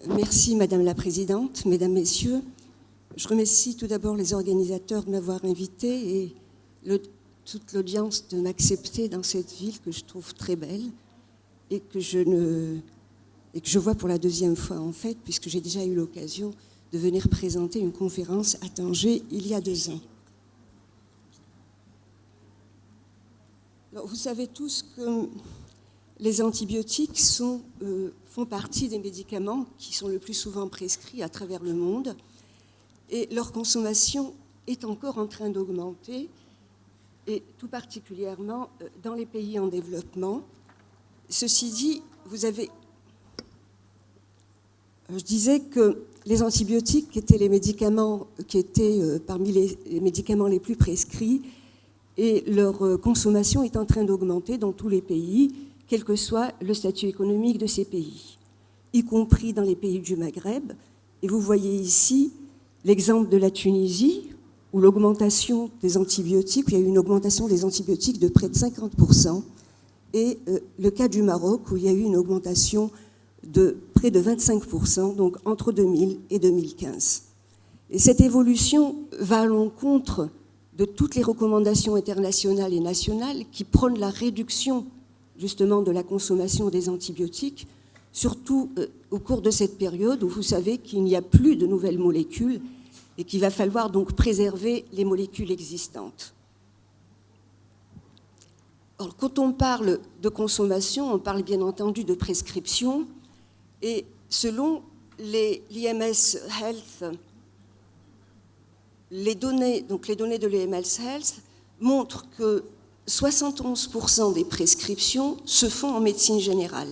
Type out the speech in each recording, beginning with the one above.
Merci Madame la Présidente, Mesdames, Messieurs. Je remercie tout d'abord les organisateurs de m'avoir invité et toute l'audience de m'accepter dans cette ville que je trouve très belle et que je vois pour la deuxième fois en fait, puisque j'ai déjà eu l'occasion de venir présenter une conférence à Tanger il y a 2 ans. Alors, vous savez tous que les antibiotiques font partie des médicaments qui sont le plus souvent prescrits à travers le monde et leur consommation est encore en train d'augmenter et tout particulièrement dans les pays en développement. Ceci dit, je disais que les antibiotiques étaient les médicaments qui étaient parmi les médicaments les plus prescrits et leur consommation est en train d'augmenter dans tous les pays, quel que soit le statut économique de ces pays, y compris dans les pays du Maghreb. Et vous voyez ici l'exemple de la Tunisie, où l'augmentation des antibiotiques, il y a eu une augmentation des antibiotiques de près de 50%, et le cas du Maroc, où il y a eu une augmentation de près de 25%, donc entre 2000 et 2015. Et cette évolution va à l'encontre de toutes les recommandations internationales et nationales qui prônent la réduction justement de la consommation des antibiotiques, surtout au cours de cette période où vous savez qu'il n'y a plus de nouvelles molécules et qu'il va falloir donc préserver les molécules existantes. Alors, quand on parle de consommation, on parle bien entendu de prescription et selon l'IMS Health, les données de l'IMS Health montrent que 71% des prescriptions se font en médecine générale.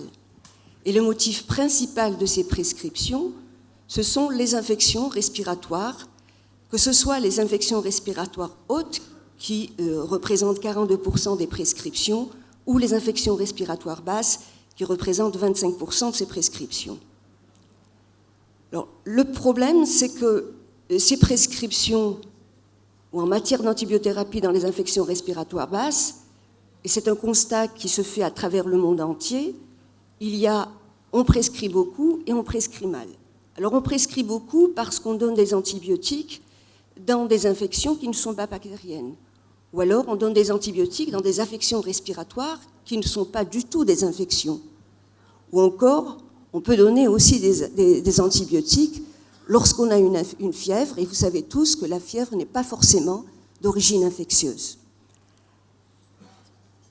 Et le motif principal de ces prescriptions, ce sont les infections respiratoires, que ce soit les infections respiratoires hautes, qui représentent 42% des prescriptions, ou les infections respiratoires basses, qui représentent 25% de ces prescriptions. Alors, le problème, c'est que ces prescriptions, ou en matière d'antibiothérapie dans les infections respiratoires basses, et c'est un constat qui se fait à travers le monde entier, on prescrit beaucoup et on prescrit mal. Alors on prescrit beaucoup parce qu'on donne des antibiotiques dans des infections qui ne sont pas bactériennes. Ou alors on donne des antibiotiques dans des affections respiratoires qui ne sont pas du tout des infections. Ou encore, on peut donner aussi des antibiotiques lorsqu'on a une fièvre, et vous savez tous que la fièvre n'est pas forcément d'origine infectieuse.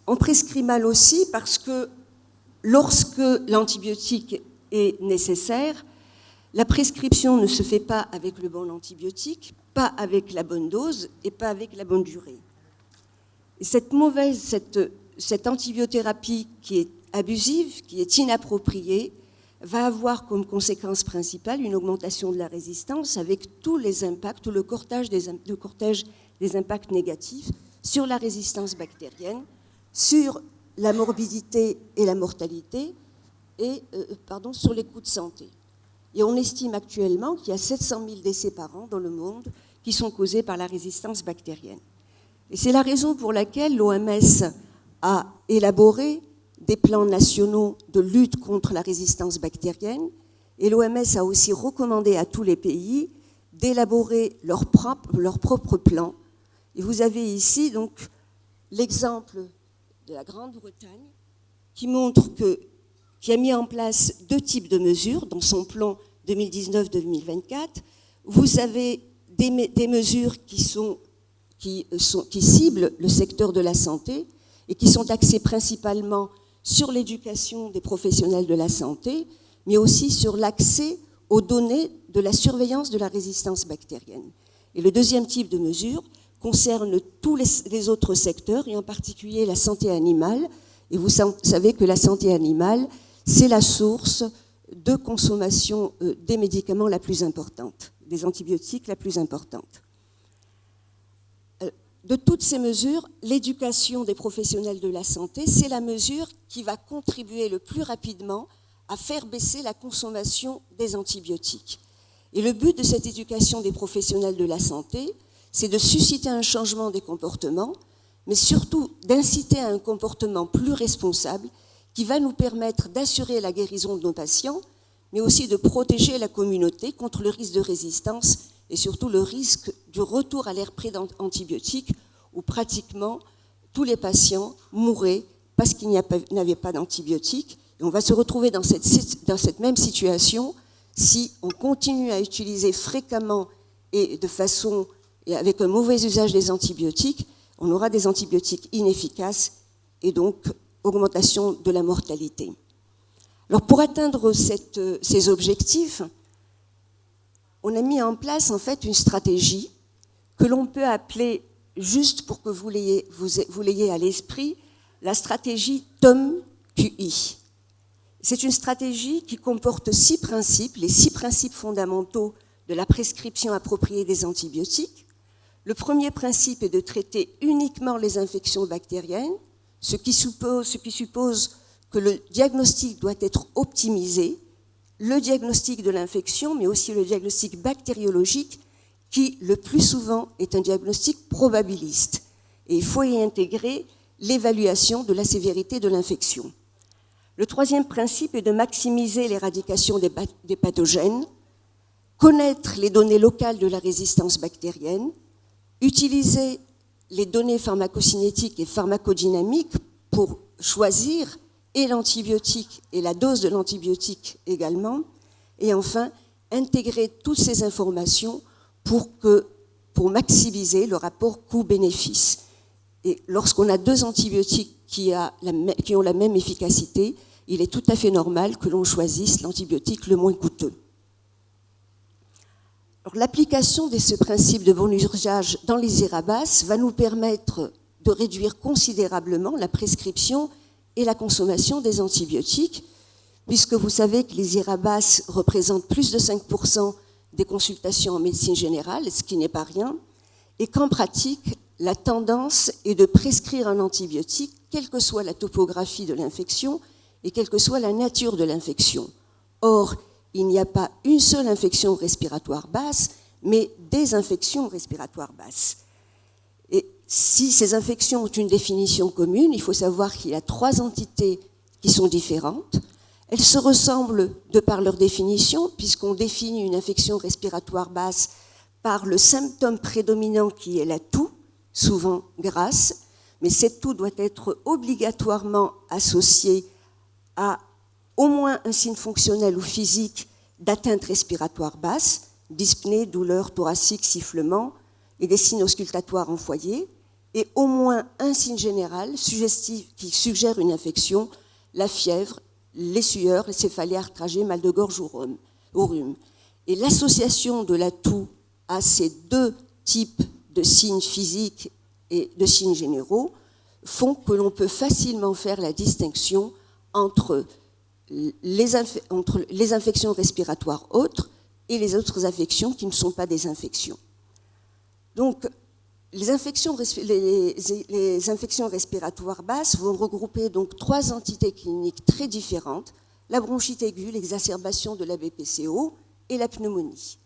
On prescrit mal aussi parce que lorsque l'antibiotique est nécessaire, la prescription ne se fait pas avec le bon antibiotique, pas avec la bonne dose et pas avec la bonne durée. Et cette antibiothérapie qui est abusive, qui est inappropriée, va avoir comme conséquence principale une augmentation de la résistance avec tous les impacts, tout le cortège des impacts négatifs sur la résistance bactérienne, sur la morbidité et la mortalité et sur les coûts de santé. Et on estime actuellement qu'il y a 700 000 décès par an dans le monde qui sont causés par la résistance bactérienne. Et c'est la raison pour laquelle l'OMS a élaboré des plans nationaux de lutte contre la résistance bactérienne et l'OMS a aussi recommandé à tous les pays d'élaborer leur propre plan. Et vous avez ici donc l'exemple de la Grande-Bretagne qui a mis en place 2 types de mesures dans son plan 2019-2024. Vous avez des mesures qui ciblent le secteur de la santé et qui sont axées principalement sur l'éducation des professionnels de la santé, mais aussi sur l'accès aux données de la surveillance de la résistance bactérienne. Et le 2e type de mesure concerne tous les autres secteurs, et en particulier la santé animale. Et vous savez que la santé animale, c'est la source de consommation des médicaments la plus importante, des antibiotiques la plus importante. De toutes ces mesures, l'éducation des professionnels de la santé, c'est la mesure qui va contribuer le plus rapidement à faire baisser la consommation des antibiotiques. Et le but de cette éducation des professionnels de la santé, c'est de susciter un changement des comportements, mais surtout d'inciter à un comportement plus responsable qui va nous permettre d'assurer la guérison de nos patients, mais aussi de protéger la communauté contre le risque de résistance et surtout le risque du retour à l'ère pré-antibiotique où pratiquement tous les patients mouraient parce qu'il n'avait pas d'antibiotiques. Et on va se retrouver dans cette même situation si on continue à utiliser fréquemment et de façon et avec un mauvais usage des antibiotiques, on aura des antibiotiques inefficaces et donc augmentation de la mortalité. Alors pour atteindre ces objectifs, on a mis en place en fait une stratégie que l'on peut appeler, juste pour que vous l'ayez à l'esprit, la stratégie TOM-QI. C'est une stratégie qui comporte 6 principes, les 6 principes fondamentaux de la prescription appropriée des antibiotiques. Le premier principe est de traiter uniquement les infections bactériennes, ce qui suppose que le diagnostic doit être optimisé, le diagnostic de l'infection, mais aussi le diagnostic bactériologique, qui le plus souvent est un diagnostic probabiliste. Et il faut y intégrer l'évaluation de la sévérité de l'infection. Le troisième principe est de maximiser l'éradication des pathogènes, connaître les données locales de la résistance bactérienne, utiliser les données pharmacocinétiques et pharmacodynamiques pour choisir et l'antibiotique et la dose de l'antibiotique également, et enfin intégrer toutes ces informations pour maximiser le rapport coût-bénéfice. Et lorsqu'on a 2 antibiotiques qui ont la même efficacité, il est tout à fait normal que l'on choisisse l'antibiotique le moins coûteux. L'application de ce principe de bon usage dans les IRABAS va nous permettre de réduire considérablement la prescription et la consommation des antibiotiques, puisque vous savez que les IRABAS représentent plus de 5% des consultations en médecine générale, ce qui n'est pas rien, et qu'en pratique, la tendance est de prescrire un antibiotique, quelle que soit la topographie de l'infection et quelle que soit la nature de l'infection. Or, il n'y a pas une seule infection respiratoire basse, mais des infections respiratoires basses. Et si ces infections ont une définition commune, il faut savoir qu'il y a 3 entités qui sont différentes. Elles se ressemblent de par leur définition, puisqu'on définit une infection respiratoire basse par le symptôme prédominant qui est la toux, souvent grasse, mais cette toux doit être obligatoirement associée à au moins un signe fonctionnel ou physique d'atteinte respiratoire basse, dyspnée, douleur thoracique, sifflement, et des signes auscultatoires en foyer, et au moins un signe général suggestif qui suggère une infection, la fièvre, les sueurs, les céphalées, arthralgies, mal de gorge ou rhume. Et l'association de la toux à ces 2 types de signes physiques et de signes généraux font que l'on peut facilement faire la distinction entre les infections respiratoires autres et les autres infections qui ne sont pas des infections. Donc, les infections respiratoires basses vont regrouper donc 3 entités cliniques très différentes, la bronchite aiguë, l'exacerbation de la BPCO et la pneumonie.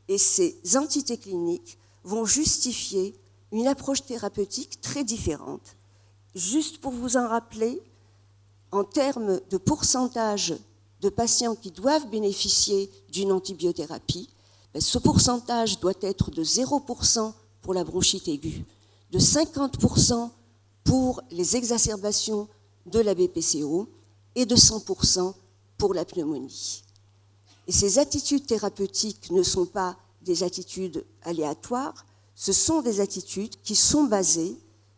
Et ces entités cliniques vont justifier une approche thérapeutique très différente. Juste pour vous en rappeler, en termes de pourcentage de patients qui doivent bénéficier d'une antibiothérapie, ce pourcentage doit être de 0% pour la bronchite aiguë, de 50% pour les exacerbations de la BPCO et de 100% pour la pneumonie. Et ces attitudes thérapeutiques ne sont pas des attitudes aléatoires, ce sont des attitudes qui sont basées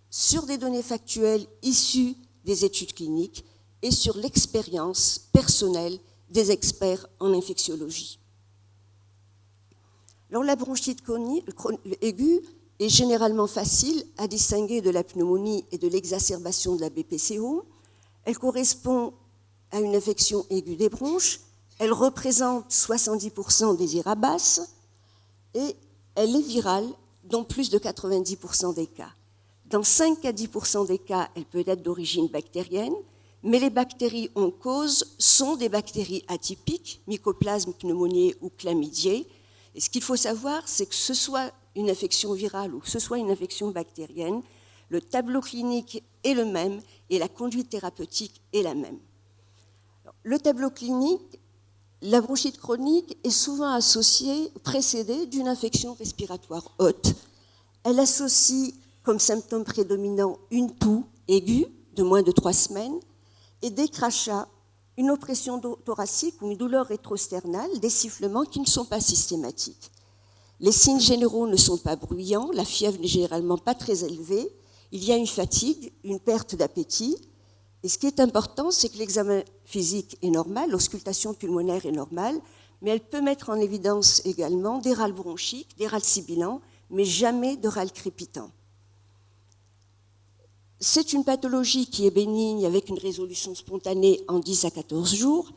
sur des données factuelles issues des études cliniques et sur l'expérience personnelle des experts en infectiologie. Alors, la bronchite aiguë est généralement facile à distinguer de la pneumonie et de l'exacerbation de la BPCO. Elle correspond à une infection aiguë des bronches. Elle représente 70% des IRABAS et elle est virale dans plus de 90% des cas. Dans 5 à 10% des cas, elle peut être d'origine bactérienne, mais les bactéries en cause sont des bactéries atypiques, mycoplasme pneumoniae ou chlamydiae. Et ce qu'il faut savoir, c'est que ce soit une infection virale ou que ce soit une infection bactérienne, le tableau clinique est le même et la conduite thérapeutique est la même. Alors, le tableau clinique la bronchite chronique est souvent associée, précédée d'une infection respiratoire haute. Elle associe comme symptôme prédominant une toux aiguë de moins de 3 semaines et des crachats, une oppression thoracique ou une douleur rétrosternale, des sifflements qui ne sont pas systématiques. Les signes généraux ne sont pas bruyants, la fièvre n'est généralement pas très élevée, il y a une fatigue, une perte d'appétit. Et ce qui est important, c'est que l'examen physique est normal, l'auscultation pulmonaire est normale, mais elle peut mettre en évidence également des râles bronchiques, des râles sibilants, mais jamais de râles crépitants. C'est une pathologie qui est bénigne avec une résolution spontanée en 10 à 14 jours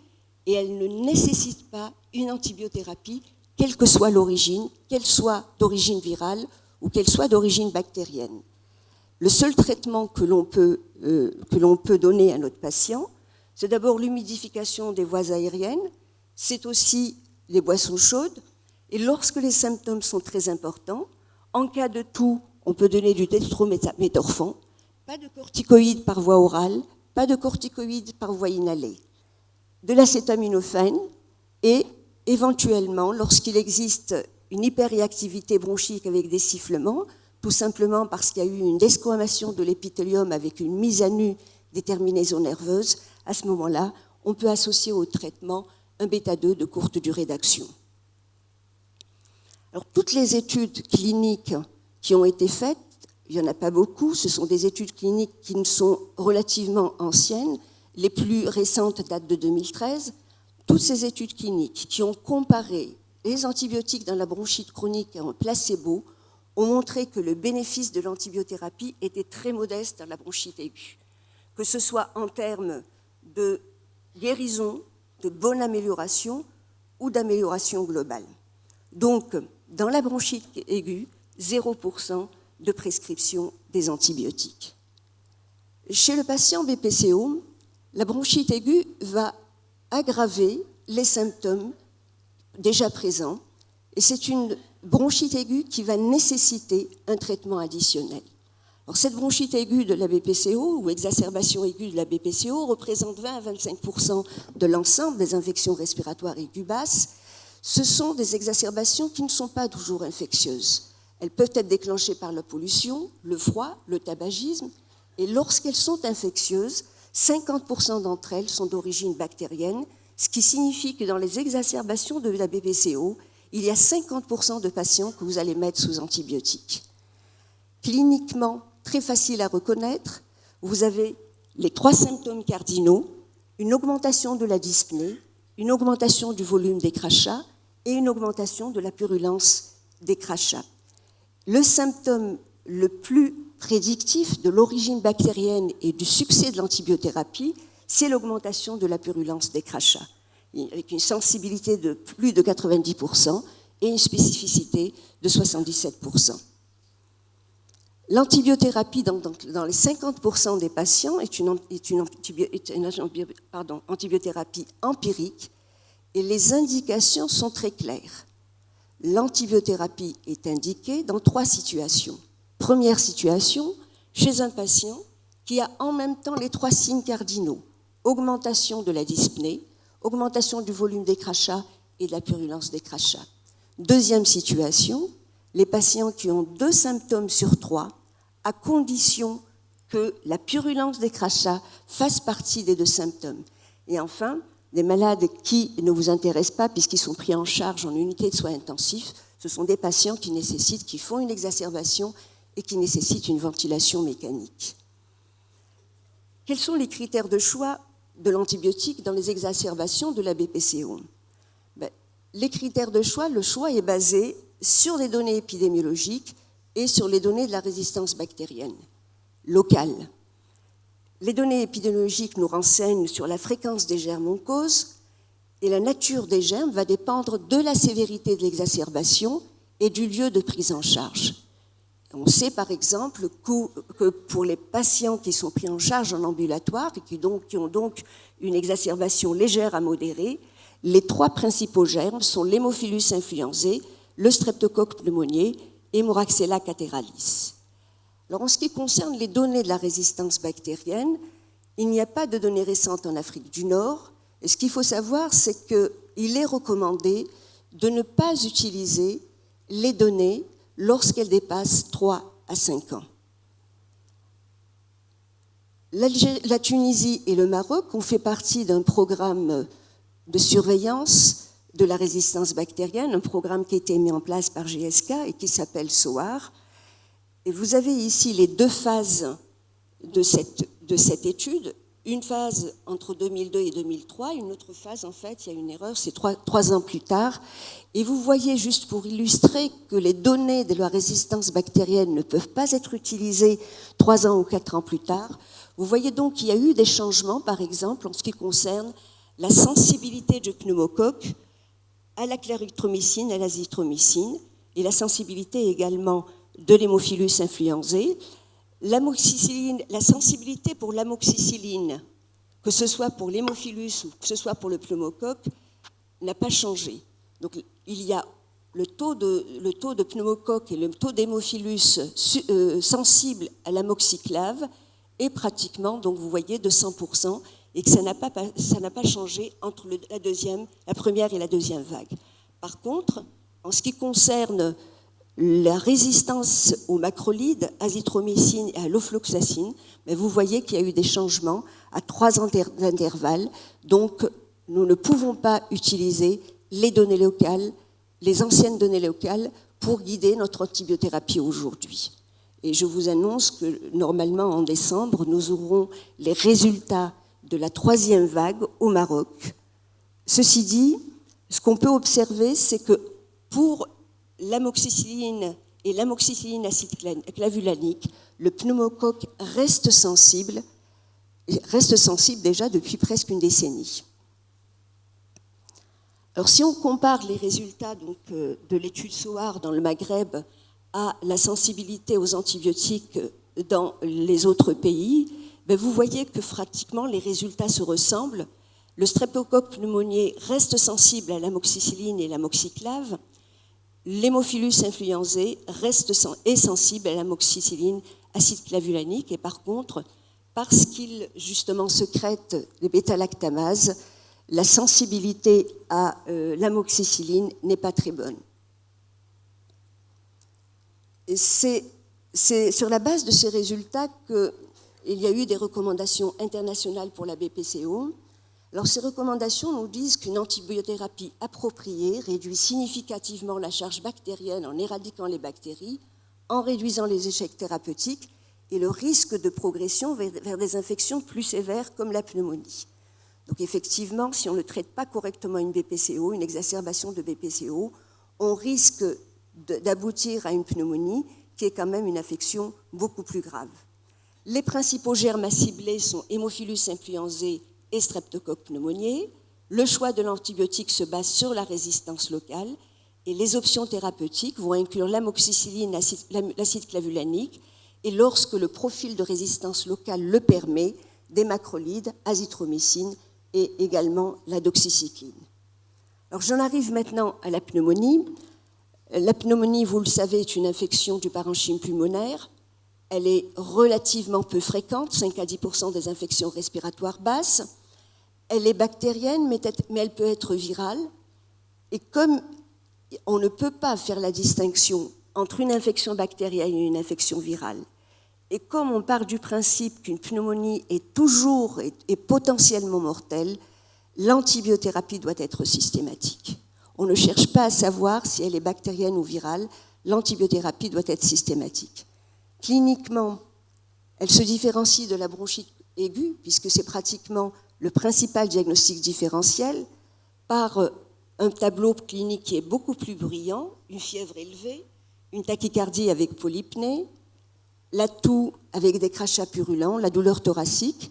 et elle ne nécessite pas une antibiothérapie, quelle que soit l'origine, qu'elle soit d'origine virale ou qu'elle soit d'origine bactérienne. Le seul traitement que l'on peut donner à notre patient, c'est d'abord l'humidification des voies aériennes, c'est aussi les boissons chaudes, et lorsque les symptômes sont très importants, en cas de toux, on peut donner du tétrométhorphan, pas de corticoïdes par voie orale, pas de corticoïdes par voie inhalée, de l'acétaminophène et éventuellement, lorsqu'il existe une hyperréactivité bronchique avec des sifflements, tout simplement parce qu'il y a eu une desquamation de l'épithélium avec une mise à nu des terminaisons nerveuses, à ce moment-là, on peut associer au traitement un bêta-2 de courte durée d'action. Alors, toutes les études cliniques qui ont été faites, il n'y en a pas beaucoup, ce sont des études cliniques qui sont relativement anciennes, les plus récentes datent de 2013. Toutes ces études cliniques qui ont comparé les antibiotiques dans la bronchite chronique en placebo ont montré que le bénéfice de l'antibiothérapie était très modeste dans la bronchite aiguë, que ce soit en termes de guérison, de bonne amélioration ou d'amélioration globale. Donc, dans la bronchite aiguë, 0% de prescription des antibiotiques. Chez le patient BPCO, la bronchite aiguë va aggraver les symptômes déjà présents et c'est une bronchite aiguë qui va nécessiter un traitement additionnel. Alors, cette bronchite aiguë de la BPCO ou exacerbation aiguë de la BPCO représente 20 à 25% de l'ensemble des infections respiratoires aiguës basses. Ce sont des exacerbations qui ne sont pas toujours infectieuses. Elles peuvent être déclenchées par la pollution, le froid, le tabagisme, et lorsqu'elles sont infectieuses, 50% d'entre elles sont d'origine bactérienne, ce qui signifie que dans les exacerbations de la BPCO, il y a 50% de patients que vous allez mettre sous antibiotiques. Cliniquement, très facile à reconnaître, vous avez les 3 symptômes cardinaux, une augmentation de la dyspnée, une augmentation du volume des crachats et une augmentation de la purulence des crachats. Le symptôme le plus prédictif de l'origine bactérienne et du succès de l'antibiothérapie, c'est l'augmentation de la purulence des crachats, avec une sensibilité de plus de 90% et une spécificité de 77%. L'antibiothérapie dans les 50% des patients est une antibiothérapie empirique et les indications sont très claires. L'antibiothérapie est indiquée dans 3 situations. Première situation, chez un patient qui a en même temps les 3 signes cardinaux, augmentation de la dyspnée, augmentation du volume des crachats et de la purulence des crachats. Deuxième situation, les patients qui ont 2 symptômes sur 3, à condition que la purulence des crachats fasse partie des 2 symptômes. Et enfin, des malades qui ne vous intéressent pas puisqu'ils sont pris en charge en unité de soins intensifs, ce sont des patients qui font une exacerbation et qui nécessitent une ventilation mécanique. Quels sont les critères de choix de l'antibiotique dans les exacerbations de la BPCO ? Les critères de choix, le choix est basé sur des données épidémiologiques et sur les données de la résistance bactérienne locale. Les données épidémiologiques nous renseignent sur la fréquence des germes oncoses et la nature des germes va dépendre de la sévérité de l'exacerbation et du lieu de prise en charge. On sait par exemple que pour les patients qui sont pris en charge en ambulatoire et qui ont donc une exacerbation légère à modérée, les 3 principaux germes sont l'Haemophilus influenzae, le Streptocoque pneumoniae et Moraxella cateralis. Alors, en ce qui concerne les données de la résistance bactérienne, il n'y a pas de données récentes en Afrique du Nord. Et ce qu'il faut savoir, c'est que qu'il est recommandé de ne pas utiliser les données lorsqu'elles dépassent 3 à 5 ans. La Tunisie et le Maroc ont fait partie d'un programme de surveillance de la résistance bactérienne, un programme qui a été mis en place par GSK et qui s'appelle SOAR. Et vous avez ici les 2 phases de cette étude, une phase entre 2002 et 2003, une autre phase, en fait, il y a une erreur, c'est 3 ans plus tard. Et vous voyez, juste pour illustrer que les données de la résistance bactérienne ne peuvent pas être utilisées 3 ans ou 4 ans plus tard, vous voyez donc qu'il y a eu des changements, par exemple, en ce qui concerne la sensibilité du pneumocoque à la clarithromycine, à l'azithromycine, et la sensibilité également de l'hémophilus influenzae. La sensibilité pour l'amoxicilline, que ce soit pour l'hémophilus ou que ce soit pour le pneumocoque, n'a pas changé. Donc il y a le taux de pneumocoque et le taux d'hémophilus sensible à l'amoxiclave est pratiquement, donc vous voyez, de 100%, et que ça n'a pas changé entre la première et la deuxième vague. Par contre, en ce qui concerne la résistance aux macrolides, azithromycine et à l'ofloxacine, mais vous voyez qu'il y a eu des changements à 3 ans d'intervalle. Donc, nous ne pouvons pas utiliser les données locales, les anciennes données locales, pour guider notre antibiothérapie aujourd'hui. Et je vous annonce que, normalement, en décembre, nous aurons les résultats de la 3e vague au Maroc. Ceci dit, ce qu'on peut observer, c'est que pour l'amoxicilline et l'amoxicilline acide clavulanique, le pneumocoque reste sensible déjà depuis presque une décennie. Alors si on compare les résultats donc, de l'étude SOAR dans le Maghreb à la sensibilité aux antibiotiques dans les autres pays, ben vous voyez que pratiquement les résultats se ressemblent. Le streptocoque pneumoniae reste sensible à l'amoxicilline et l'amoxiclave. L'hémophilus influenzae est sensible à l'amoxicilline acide clavulanique et par contre, parce qu'il justement sécrète les bêta-lactamases, la sensibilité à l'amoxicilline n'est pas très bonne. C'est sur la base de ces résultats qu'il y a eu des recommandations internationales pour la BPCO. Alors, ces recommandations nous disent qu'une antibiothérapie appropriée réduit significativement la charge bactérienne en éradiquant les bactéries, en réduisant les échecs thérapeutiques et le risque de progression vers des infections plus sévères comme la pneumonie. Donc, effectivement, si on ne traite pas correctement une BPCO, une exacerbation de BPCO, on risque d'aboutir à une pneumonie qui est quand même une infection beaucoup plus grave. Les principaux germes à cibler sont Haemophilus influenzae et Streptocoque pneumoniae. Le choix de l'antibiotique se base sur la résistance locale et les options thérapeutiques vont inclure l'amoxicilline, l'acide clavulanique et lorsque le profil de résistance locale le permet, des macrolides, azithromycine et également la doxycycline. Alors j'en arrive maintenant à la pneumonie. La pneumonie, vous le savez, est une infection du parenchyme pulmonaire. Elle est relativement peu fréquente, 5 à 10% des infections respiratoires basses. Elle est bactérienne, mais elle peut être virale. Et comme on ne peut pas faire la distinction entre une infection bactérienne et une infection virale, et comme on part du principe qu'une pneumonie est toujours et potentiellement mortelle, l'antibiothérapie doit être systématique. On ne cherche pas à savoir si elle est bactérienne ou virale, l'antibiothérapie doit être systématique. Cliniquement, elle se différencie de la bronchite aiguë, puisque c'est pratiquement le principal diagnostic différentiel, par un tableau clinique qui est beaucoup plus bruyant, une fièvre élevée, une tachycardie avec polypnée, la toux avec des crachats purulents, la douleur thoracique.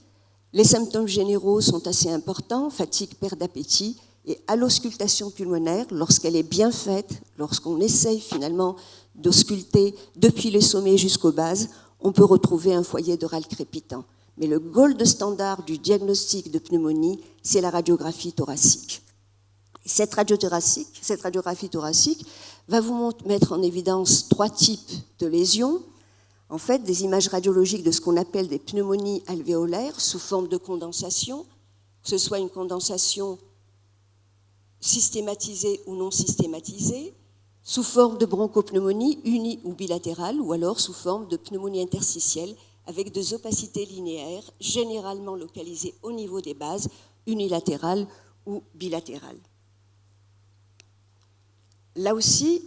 Les symptômes généraux sont assez importants, fatigue, perte d'appétit, et à l'auscultation pulmonaire, lorsqu'elle est bien faite, lorsqu'on essaye finalement d'ausculter depuis le sommet jusqu'aux bases, on peut retrouver un foyer de râle crépitant. Mais le gold standard du diagnostic de pneumonie, c'est la radiographie thoracique. Cette radiographie thoracique va vous mettre en évidence 3 types de lésions. En fait, des images radiologiques de ce qu'on appelle des pneumonies alvéolaires sous forme de condensation, que ce soit une condensation systématisée ou non systématisée, sous forme de bronchopneumonie unie ou bilatérale, ou alors sous forme de pneumonie interstitielle avec des opacités linéaires, généralement localisées au niveau des bases, unilatérales ou bilatérales. Là aussi,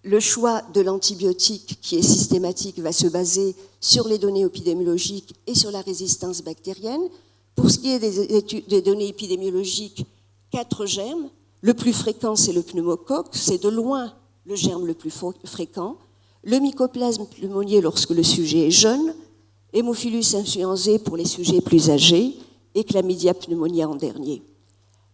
le choix de l'antibiotique qui est systématique va se baser sur les données épidémiologiques et sur la résistance bactérienne. Pour ce qui est des données épidémiologiques, 4 germes. Le plus fréquent, c'est le pneumocoque, c'est de loin le germe le plus fréquent. Le mycoplasme pneumoniae lorsque le sujet est jeune, Haemophilus influenzae pour les sujets plus âgés et Chlamydia pneumoniae en dernier.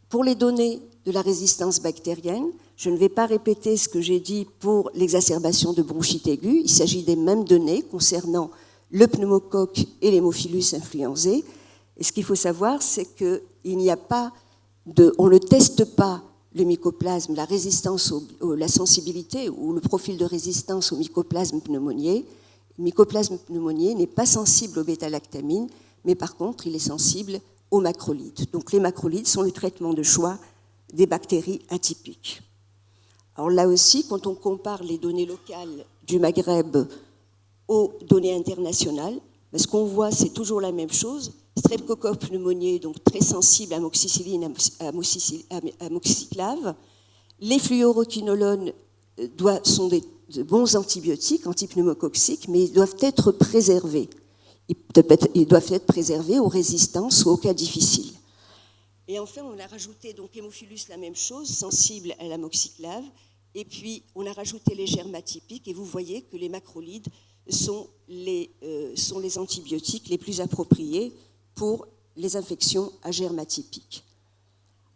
Pour les données de la résistance bactérienne, je ne vais pas répéter ce que j'ai dit pour l'exacerbation de bronchite aiguë. Il s'agit des mêmes données concernant le pneumocoque et l'Haemophilus influenzae. Et ce qu'il faut savoir, c'est qu'il n'y a pas on ne teste pas le mycoplasme, la résistance, la sensibilité ou le profil de résistance au mycoplasme pneumoniae. Le mycoplasme pneumoniae n'est pas sensible aux bêta-lactamines, mais par contre, il est sensible aux macrolides. Donc les macrolides sont le traitement de choix des bactéries atypiques. Alors là aussi, quand on compare les données locales du Maghreb aux données internationales, ce qu'on voit, c'est toujours la même chose. Streptocoque pneumoniae, donc très sensible à amoxicilline, amoxiclave. Les fluoroquinolones sont de bons antibiotiques, antipneumococciques, mais ils doivent être préservés. Ils doivent être préservés aux résistances ou aux cas difficiles. Et enfin, on a rajouté, donc Haemophilus, la même chose, sensible à l'amoxiclave. Et puis, on a rajouté les germes atypiques, et vous voyez que les macrolides sont les antibiotiques les plus appropriés pour les infections à germes atypiques.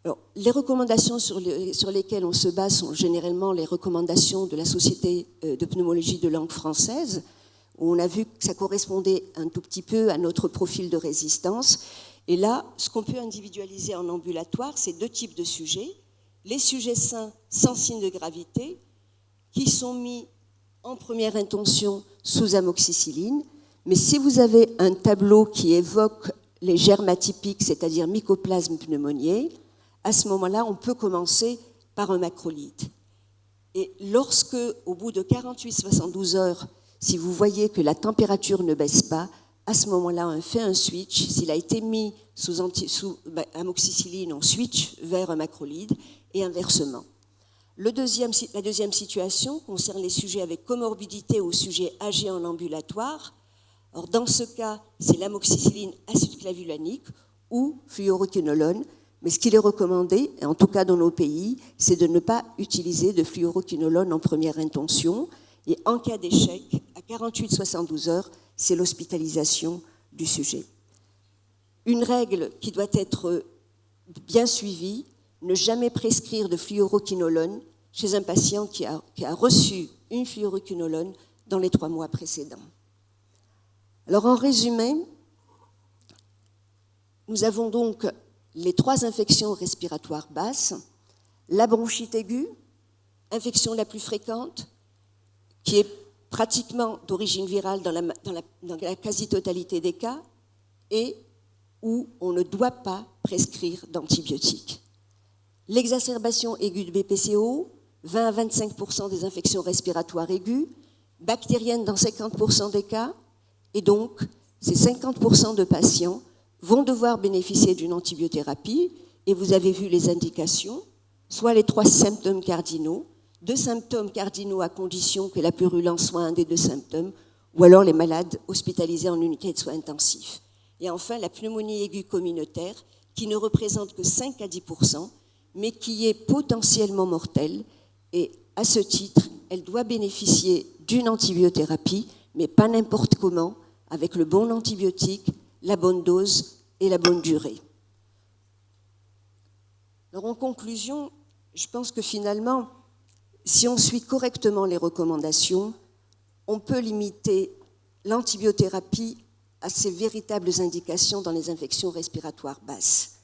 Alors, les recommandations sur lesquelles on se base sont généralement les recommandations de la Société de pneumologie de langue française, où on a vu que ça correspondait un tout petit peu à notre profil de résistance. Et là, ce qu'on peut individualiser en ambulatoire, c'est 2 types de sujets. Les sujets sains sans signe de gravité, qui sont mis en première intention sous amoxicilline. Mais si vous avez un tableau qui évoque les germes atypiques, c'est-à-dire mycoplasme pneumoniae, à ce moment-là, on peut commencer par un macrolide. Et lorsque, au bout de 48-72 heures, si vous voyez que la température ne baisse pas, à ce moment-là, on fait un switch. S'il a été mis sous amoxicilline, on switch vers un macrolide et inversement. La deuxième situation concerne les sujets avec comorbidité ou sujets âgés en ambulatoire. Alors, dans ce cas, c'est l'amoxicilline acide clavulanique ou fluoroquinolone. Mais ce qu'il est recommandé, en tout cas dans nos pays, c'est de ne pas utiliser de fluoroquinolone en première intention. Et en cas d'échec, à 48-72 heures, c'est l'hospitalisation du sujet. Une règle qui doit être bien suivie, ne jamais prescrire de fluoroquinolone chez un patient qui a reçu une fluoroquinolone dans les 3 mois précédents. Alors en résumé, nous avons donc les 3 infections respiratoires basses, la bronchite aiguë, infection la plus fréquente, qui est pratiquement d'origine virale dans la quasi-totalité des cas, et où on ne doit pas prescrire d'antibiotiques. L'exacerbation aiguë de BPCO, 20 à 25% des infections respiratoires aiguës, bactériennes dans 50% des cas, et donc ces 50% de patients vont devoir bénéficier d'une antibiothérapie, et vous avez vu les indications, soit les 3 symptômes cardinaux, 2 symptômes cardinaux à condition que la purulence soit un des 2 symptômes, ou alors les malades hospitalisés en unité de soins intensifs. Et enfin, la pneumonie aiguë communautaire, qui ne représente que 5 à 10%, mais qui est potentiellement mortelle, et à ce titre, elle doit bénéficier d'une antibiothérapie, mais pas n'importe comment, avec le bon antibiotique, la bonne dose et la bonne durée. Alors en conclusion, je pense que finalement, si on suit correctement les recommandations, on peut limiter l'antibiothérapie à ses véritables indications dans les infections respiratoires basses.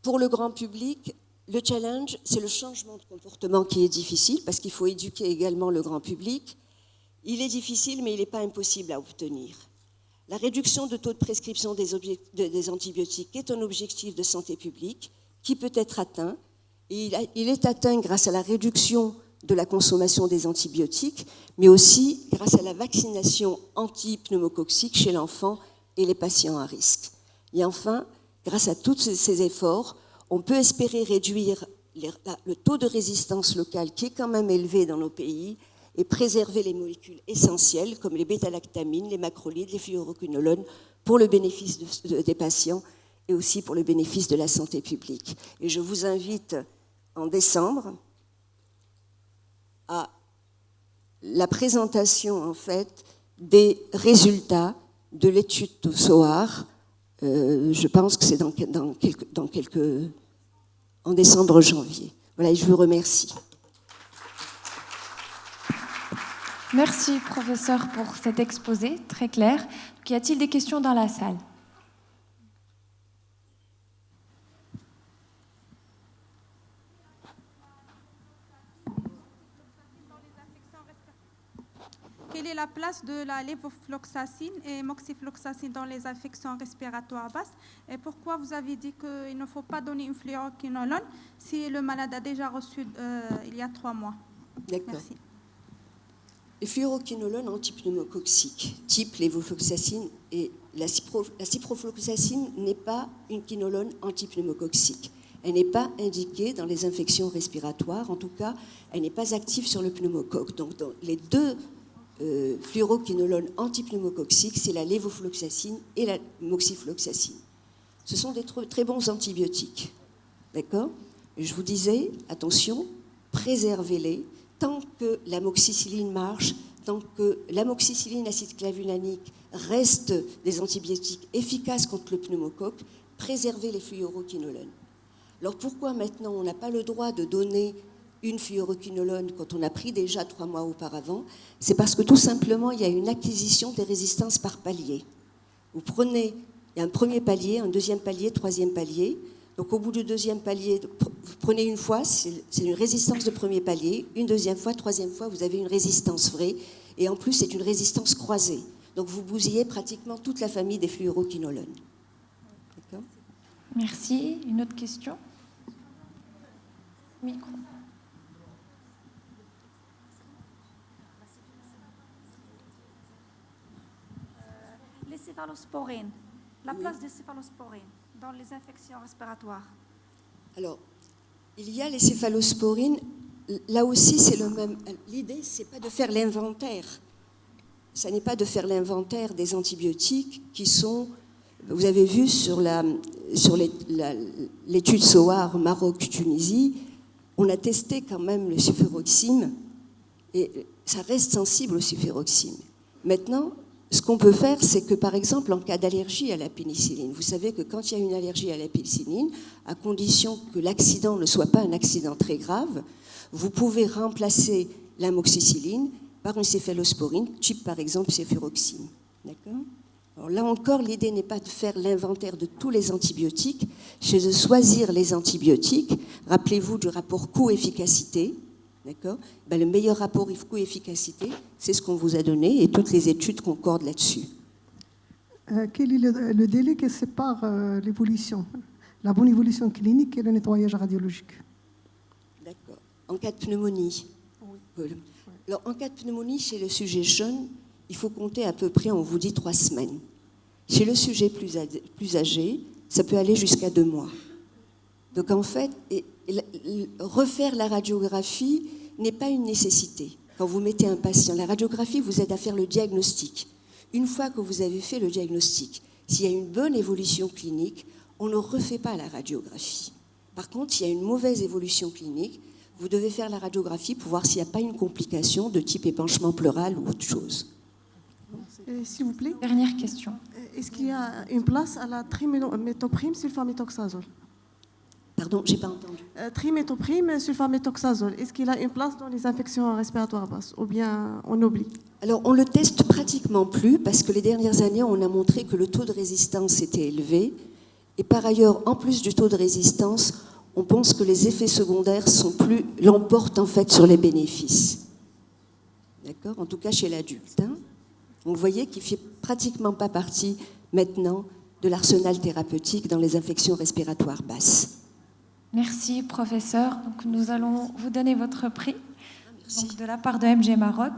Pour le grand public, le challenge, c'est le changement de comportement qui est difficile, parce qu'il faut éduquer également le grand public. Il est difficile, mais il n'est pas impossible à obtenir. La réduction de taux de prescription des antibiotiques est un objectif de santé publique qui peut être atteint. Et il est atteint grâce à la réduction de la consommation des antibiotiques, mais aussi grâce à la vaccination anti-pneumococcique chez l'enfant et les patients à risque. Et enfin, grâce à tous ces efforts, on peut espérer réduire le taux de résistance locale qui est quand même élevé dans nos pays et préserver les molécules essentielles comme les bêta-lactamines, les macrolides, les fluoroquinolones pour le bénéfice des patients et aussi pour le bénéfice de la santé publique. Et je vous invite en décembre à la présentation en fait des résultats de l'étude de SOAR. Je pense que c'est en décembre-janvier. Voilà, et je vous remercie. Merci, professeur, pour cet exposé très clair. Y a-t-il des questions dans la salle ? Quelle est la place de la lévofloxacine et moxifloxacine dans les infections respiratoires basses? Et pourquoi vous avez dit qu'il ne faut pas donner une fluoroquinolone si le malade a déjà reçu il y a 3 mois? D'accord. Merci. Les fluoroquinolones antipneumococciques, type lévofloxacine et la ciprofloxacine n'est pas une quinolone antipneumococcique. Elle n'est pas indiquée dans les infections respiratoires. En tout cas, elle n'est pas active sur le pneumocoque. Donc, dans les deux fluoroquinolones antipneumococciques, c'est la lévofloxacine et la moxifloxacine. Ce sont des très bons antibiotiques. D'accord ? Je vous disais, attention, préservez-les. Tant que l'amoxicilline marche, tant que l'amoxicilline acide clavulanique reste des antibiotiques efficaces contre le pneumocoque, préservez les fluoroquinolones. Alors pourquoi maintenant on n'a pas le droit de donner une fluoroquinolone quand on a pris déjà 3 mois auparavant? C'est parce que tout simplement il y a une acquisition des résistances par palier. Vous prenez, il y a un premier palier, un deuxième palier, troisième palier. Donc au bout du deuxième palier, vous prenez une fois, c'est une résistance de premier palier, une deuxième fois, troisième fois, vous avez une résistance vraie, et en plus c'est une résistance croisée. Donc vous bousillez pratiquement toute la famille des fluoroquinolones. D'accord ? Merci. Une autre question ? Micro. Les céphalosporines, la place des céphalosporines dans les infections respiratoires. Alors, il y a les céphalosporines. Là aussi, c'est le même. L'idée, c'est pas de faire l'inventaire. Ça n'est pas de faire l'inventaire des antibiotiques qui sont. Vous avez vu sur l'étude SOAR Maroc-Tunisie, on a testé quand même le sulfuroxime et ça reste sensible au sulfuroxime. Maintenant, ce qu'on peut faire, c'est que, par exemple, en cas d'allergie à la pénicilline, vous savez que quand il y a une allergie à la pénicilline, à condition que l'accident ne soit pas un accident très grave, vous pouvez remplacer l'amoxicilline par une céphalosporine, type par exemple céfuroxime. D'accord ? Alors là encore, l'idée n'est pas de faire l'inventaire de tous les antibiotiques, c'est de choisir les antibiotiques. Rappelez-vous du rapport coût-efficacité. D'accord ? Le meilleur rapport coût-efficacité, c'est ce qu'on vous a donné et toutes les études concordent là-dessus. Quel est le délai qui sépare l'évolution, la bonne évolution clinique et le nettoyage radiologique? D'accord. En cas de pneumonie. Oui. Alors, en cas de pneumonie, chez le sujet jeune, il faut compter à peu près, on vous dit 3 semaines. Chez le sujet plus âgé, ça peut aller jusqu'à 2 mois. Donc en fait, refaire la radiographie n'est pas une nécessité. Quand vous mettez un patient, la radiographie vous aide à faire le diagnostic. Une fois que vous avez fait le diagnostic, s'il y a une bonne évolution clinique, on ne refait pas la radiographie. Par contre, s'il y a une mauvaise évolution clinique, vous devez faire la radiographie pour voir s'il n'y a pas une complication de type épanchement pleural ou autre chose. S'il vous plaît. Dernière question. Est-ce qu'il y a une place à la trimétoprime sulfaméthoxazole? Pardon, j'ai pas entendu. Trimétoprime sulfaméthoxazole, est-ce qu'il a une place dans les infections respiratoires basses ou bien on oublie? Alors, on le teste pratiquement plus parce que les dernières années, on a montré que le taux de résistance était élevé. Et par ailleurs, en plus du taux de résistance, on pense que les effets secondaires l'emportent en fait sur les bénéfices. D'accord ? En tout cas chez l'adulte. Vous voyez qu'il ne fait pratiquement pas partie maintenant de l'arsenal thérapeutique dans les infections respiratoires basses. Merci, professeur. Donc, nous allons vous donner votre prix Merci. donc, de la part de MG Maroc.